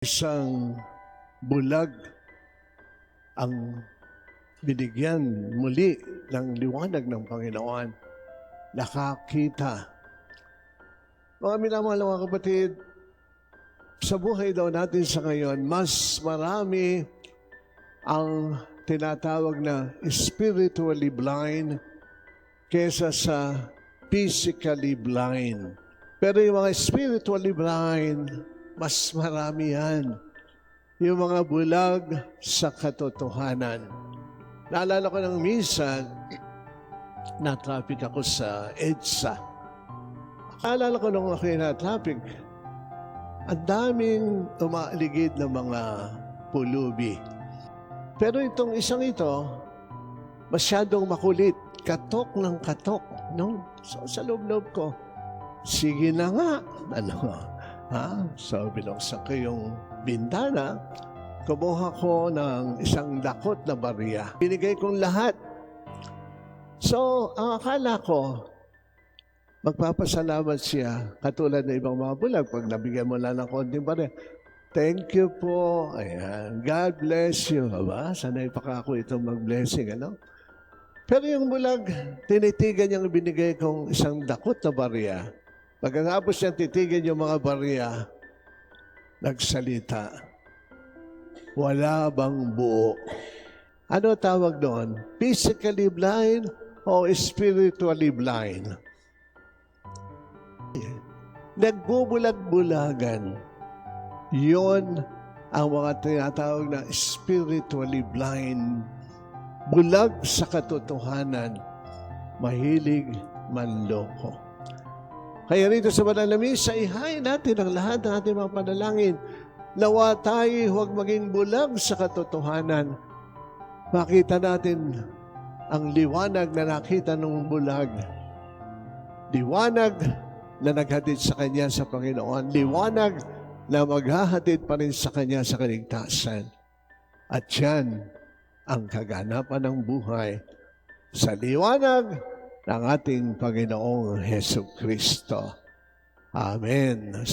Isang bulag ang binigyan muli ng liwanag ng Panginoon. Nakakita. Mga minamahal mga kapatid, sa buhay daw natin sa ngayon, mas marami ang tinatawag na spiritually blind kesa sa physically blind. Pero yung mga spiritually blind, mas marami yan. Yung mga bulag sa katotohanan. Naalala ko ng minsan, na-traffic ako sa EDSA. Naalala ko nung ako na-traffic, ang daming umaaligid ng mga pulubi. Pero itong isang ito, masyadong makulit. Katok ng katok. No? So, sa loob-loob ko, sige na nga. So, binuksan ko yung bintana, kumuha ko ng isang dakot na barya. Binigay kong lahat. So, ang akala ko, magpapasalamat siya, katulad ng ibang mga bulag, pag nabigyan mo lang ng konting barya. Thank you po. Ayan. God bless you. Aba, sanay pa ka ako itong mag-blessing, ano? Pero yung bulag, tinitigan niyang binigay kong isang dakot na barya. Pagkatapos niya titigan yung mga barya, nagsalita, wala bang buo? Ano tawag doon? Physically blind o spiritually blind? Nagbubulag-bulagan. Yon ang mga tinatawag na spiritually blind. Bulag sa katotohanan, mahilig manloko. Kaya rito sa banal na misa, ihain natin ang lahat ng ating mga panalangin. Nawa tayo huwag maging bulag sa katotohanan. Makita natin ang liwanag na nakita ng bulag. Liwanag na naghatid sa kanya sa Panginoon. Liwanag na maghahatid pa rin sa kanya sa kaligtasan. At yan ang kaganapan ng buhay sa liwanag ng ating Panginoong Hesukristo. Amen.